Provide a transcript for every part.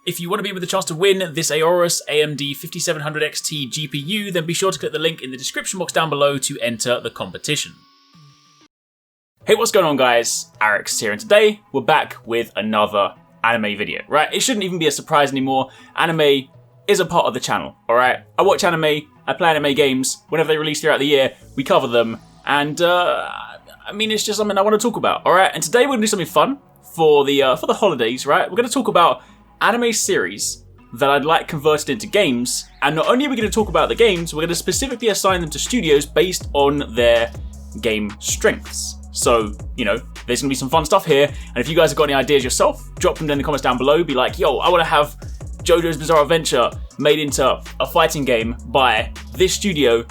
If you want to be with the chance to win this Aorus AMD 5700 XT GPU, then be sure to click the link in the description box down below to enter the competition. Hey, what's going on guys? Arekkz here, and today we're back with another anime video, right? It shouldn't even be a surprise anymore. Anime is a part of the channel, alright? I watch anime, I play anime games, whenever they release throughout the year, we cover them, and it's just something I want to talk about, alright? And today we're going to do something fun for the holidays, right? We're going to talk about anime series that I'd like converted into games, and not only are we going to talk about the games, we're going to specifically assign them to studios based on their game strengths. So, you know, there's going to be some fun stuff here, and if you guys have got any ideas yourself, drop them in the comments down below. Be like, yo, I want to have JoJo's Bizarre Adventure made into a fighting game by this studio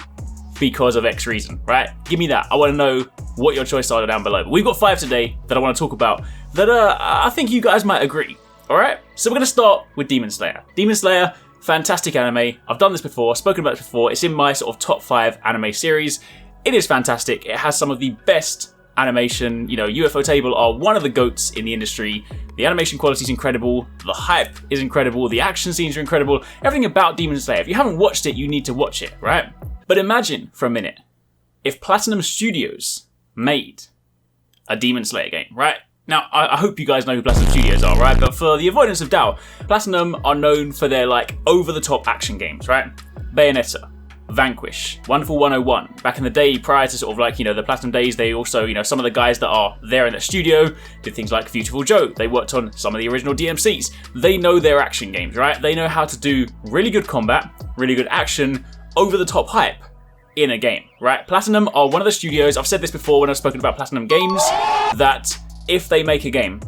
because of X reason, right? Give me that. I want to know what your choices are down below. But we've got 5 today that I want to talk about that I think you guys might agree. Alright, so we're going to start with Demon Slayer. Demon Slayer, fantastic anime. I've done this before, spoken about it before. It's in my sort of top 5 anime series. It is fantastic. It has some of the best animation. You know, UFO Table are one of the GOATs in the industry. The animation quality is incredible. The hype is incredible. The action scenes are incredible. Everything about Demon Slayer. If you haven't watched it, you need to watch it, right? But imagine for a minute if Platinum Studios made a Demon Slayer game, right? Now, I hope you guys know who Platinum Studios are, right? But for the avoidance of doubt, Platinum are known for their, like, over-the-top action games, right? Bayonetta, Vanquish, Wonderful 101. Back in the day, prior to sort of, like, you know, the Platinum days, they also, you know, some of the guys that are there in the studio did things like Beautiful Joe. They worked on some of the original DMCs. They know their action games, right? They know how to do really good combat, really good action, over-the-top hype in a game, right? Platinum are one of the studios, I've said this before when I've spoken about Platinum games, that if they make a game,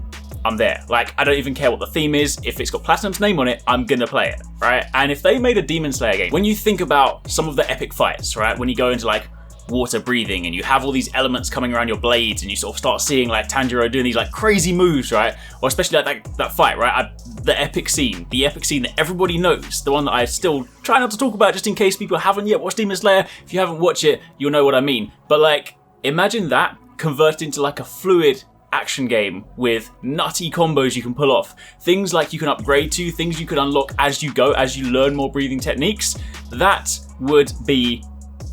I'm there. Like, I don't even care what the theme is. If it's got Platinum's name on it, I'm gonna play it, right? And if they made a Demon Slayer game, when you think about some of the epic fights, right? When you go into like water breathing and you have all these elements coming around your blades and you sort of start seeing like Tanjiro doing these like crazy moves, right? Or especially like that fight, right? The epic scene that everybody knows, the one that I still try not to talk about just in case people haven't yet watched Demon Slayer. If you haven't watched it, you'll know what I mean. But like, imagine that converted into like a fluid action game with nutty combos you can pull off, things like you can upgrade to, things you can unlock as you go, as you learn more breathing techniques. That would be,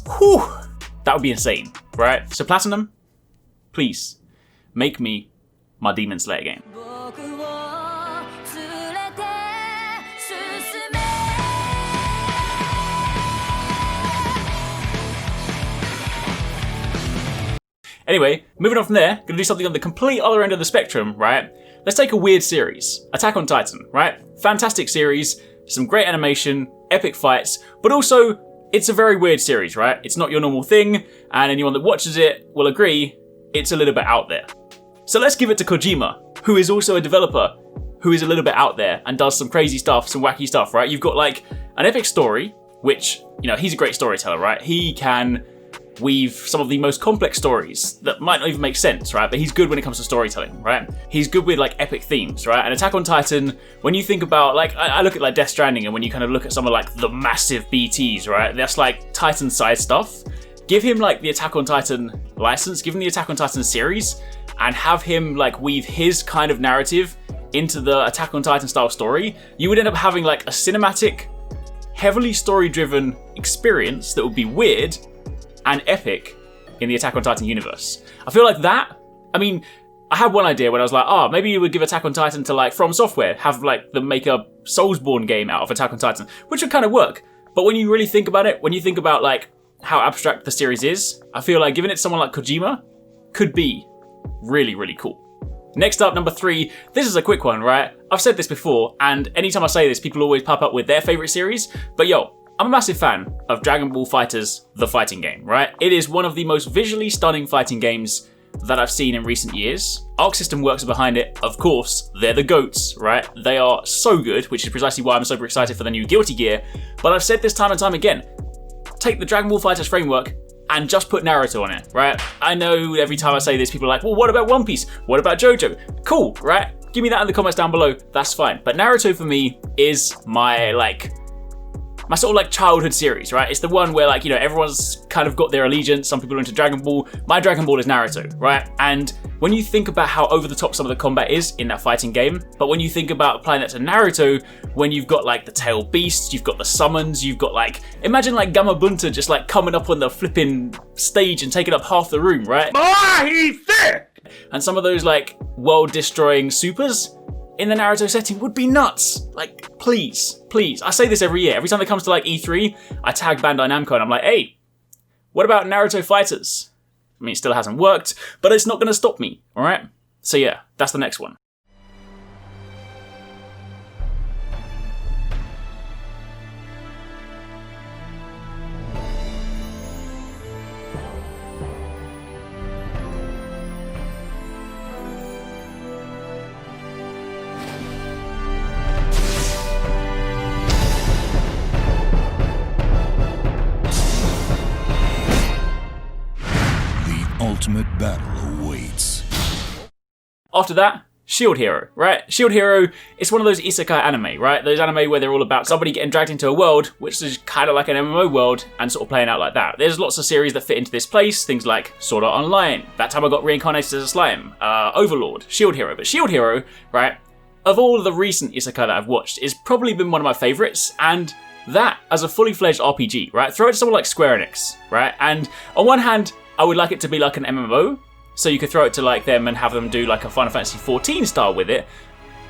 that would be insane, right? So Platinum, please make me my Demon Slayer game. Anyway, moving on from there, gonna do something on the complete other end of the spectrum, right? Let's take a weird series, Attack on Titan, right? Fantastic series, some great animation, epic fights, but also it's a very weird series, right? It's not your normal thing, and anyone that watches it will agree it's a little bit out there. So let's give it to Kojima, who is also a developer who is a little bit out there and does some crazy stuff, some wacky stuff, right? You've got like an epic story, which, you know, he's a great storyteller, right? He can weave some of the most complex stories that might not even make sense, right? But he's good when it comes to storytelling, right? He's good with like epic themes, right? And Attack on Titan, when you think about like, I look at like Death Stranding, and when you kind of look at some of like the massive BTs, right? That's like Titan side stuff. Give him like the Attack on Titan license, give him the Attack on Titan series, and have him like weave his kind of narrative into the Attack on Titan style story. You would end up having like a cinematic, heavily story-driven experience that would be weird and epic in the Attack on Titan universe. I feel like that, I mean, I had one idea when I was like, maybe you would give Attack on Titan to like From Software, have like them make a Soulsborne game out of Attack on Titan, which would kind of work. But when you really think about it, when you think about like how abstract the series is, I feel like giving it to someone like Kojima could be really, really cool. Next up, number 3, this is a quick one, right? I've said this before, and anytime I say this, people always pop up with their favorite series, but yo, I'm a massive fan of Dragon Ball FighterZ, the fighting game, right? It is one of the most visually stunning fighting games that I've seen in recent years. Arc System works behind it, of course, they're the GOATs, right? They are so good, which is precisely why I'm super excited for the new Guilty Gear. But I've said this time and time again, take the Dragon Ball FighterZ framework and just put Naruto on it, right? I know every time I say this, people are like, well, what about One Piece? What about JoJo? Cool, right? Give me that in the comments down below, that's fine. But Naruto for me is my sort of like childhood series, right? It's the one where like, you know, everyone's kind of got their allegiance. Some people are into Dragon Ball. My Dragon Ball is Naruto, right? And when you think about how over the top some of the combat is in that fighting game, but when you think about applying that to Naruto, when you've got like the tail beasts, you've got the summons, you've got like, imagine like Gamabunta just like coming up on the flipping stage and taking up half the room, right? Ah, he's thick! And some of those like world destroying supers in the Naruto setting would be nuts. Like, please. I say this every year. Every time it comes to like E3, I tag Bandai Namco and I'm like, hey, what about Naruto Fighters? I mean, it still hasn't worked, but it's not going to stop me, all right? So yeah, that's the next one. Ultimate battle awaits. After that, Shield Hero, right? Shield Hero, it's one of those isekai anime, right? Those anime where they're all about somebody getting dragged into a world, which is kind of like an MMO world, and sort of playing out like that. There's lots of series that fit into this place, things like Sword Art Online, that time I got reincarnated as a slime, Overlord, Shield Hero. But Shield Hero, right, of all of the recent isekai that I've watched, is probably been one of my favourites, and that as a fully fledged RPG, right? Throw it to someone like Square Enix, right? And on one hand, I would like it to be like an MMO, so you could throw it to like them and have them do like a Final Fantasy XIV style with it.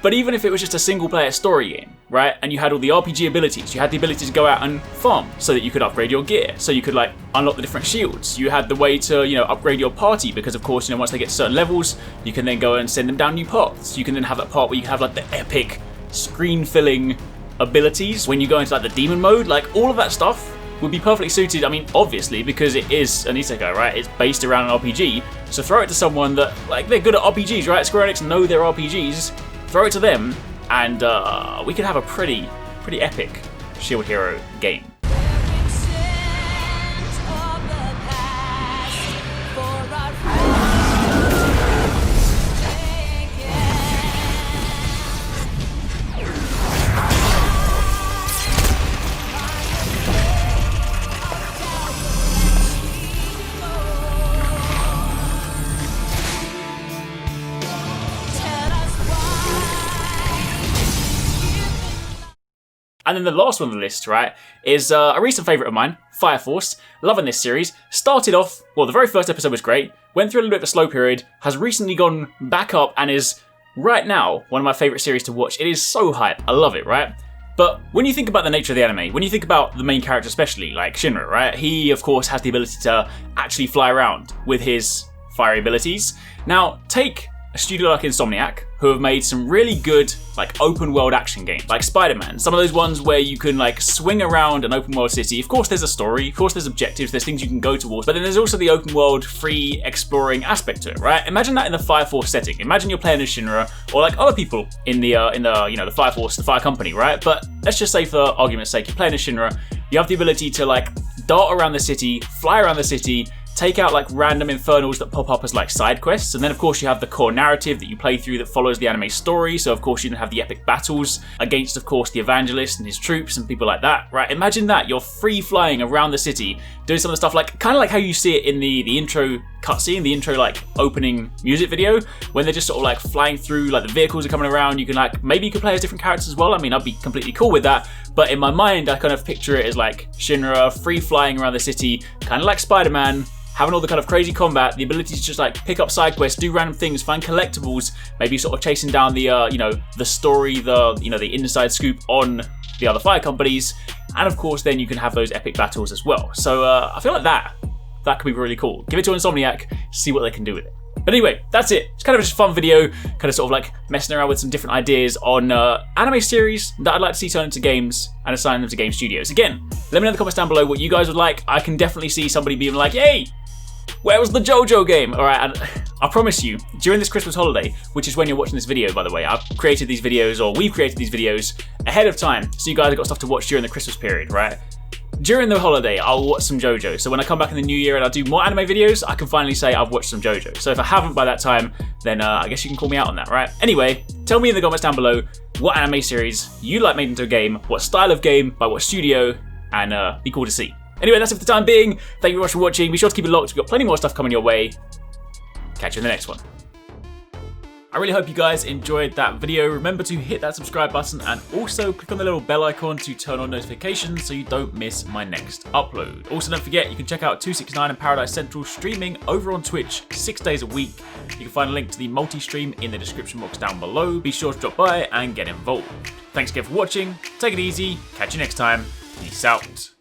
But even if it was just a single player story game, right, and you had all the RPG abilities, you had the ability to go out and farm so that you could upgrade your gear, so you could like unlock the different shields. You had the way to, you know, upgrade your party because of course, you know, once they get to certain levels, you can then go and send them down new paths. You can then have that part where you have like the epic screen filling abilities when you go into like the demon mode, like all of that stuff would be perfectly suited. I mean, obviously, because it is an isekai, right? It's based around an RPG. So throw it to someone that, like, they're good at RPGs, right? Square Enix know their RPGs. Throw it to them, and we could have a pretty epic Shield Hero game. And then the last one on the list, right, is a recent favourite of mine, Fire Force. Loving this series. Started off, well, the very first episode was great, went through a little bit of a slow period, has recently gone back up and is, right now, one of my favourite series to watch. It is so hype. I love it, right? But when you think about the nature of the anime, when you think about the main character especially, like Shinra, right, he, of course, has the ability to actually fly around with his fiery abilities. Now, take a studio like Insomniac, who have made some really good like open world action games, like Spider-Man. Some of those ones where you can like swing around an open world city. Of course there's a story, of course there's objectives, there's things you can go towards, but then there's also the open world free exploring aspect to it, right? Imagine that in the Fire Force setting. Imagine you're playing as Shinra or like other people in the you know, the Fire Force, the Fire Company, right? But let's just say for argument's sake, you're playing as Shinra, you have the ability to like dart around the city, fly around the city, take out like random infernals that pop up as like side quests, and then of course you have the core narrative that you play through that follows the anime story. So of course you can have the epic battles against of course the evangelist and his troops and people like that, right? Imagine that, you're free flying around the city doing some of the stuff like kind of like how you see it in the intro cutscene, the intro like opening music video, when they're just sort of like flying through, like the vehicles are coming around. You can like, maybe you could play as different characters as well. I mean, I'd be completely cool with that, but in my mind I kind of picture it as like Shinra free flying around the city, kind of like Spider-Man, having all the kind of crazy combat, the ability to just like pick up side quests, do random things, find collectibles, maybe sort of chasing down the you know, the story, the, you know, the inside scoop on the other fire companies, and of course then you can have those epic battles as well. So I feel like that could be really cool. Give it to Insomniac, see what they can do with it. But anyway, that's it. It's kind of just a fun video, kind of sort of like messing around with some different ideas on anime series that I'd like to see turn into games and assign them to game studios. Again, let me know in the comments down below what you guys would like. I can definitely see somebody being like, hey, where was the JoJo game? All right, and I promise you, during this Christmas holiday, which is when you're watching this video, by the way, I've created these videos, or we've created these videos ahead of time, so you guys have got stuff to watch during the Christmas period, right? During the holiday, I'll watch some JoJo, so when I come back in the new year and I do more anime videos, I can finally say I've watched some JoJo. So if I haven't by that time, then I guess you can call me out on that, right? Anyway, tell me in the comments down below what anime series you like made into a game, what style of game, by what studio, and be cool to see. Anyway, that's it for the time being. Thank you very much for watching. Be sure to keep it locked. We've got plenty more stuff coming your way. Catch you in the next one. I really hope you guys enjoyed that video. Remember to hit that subscribe button and also click on the little bell icon to turn on notifications so you don't miss my next upload. Also, don't forget you can check out 269 and Paradise Central streaming over on Twitch 6 days a week. You can find a link to the multi-stream in the description box down below. Be sure to drop by and get involved. Thanks again for watching. Take it easy. Catch you next time. Peace out.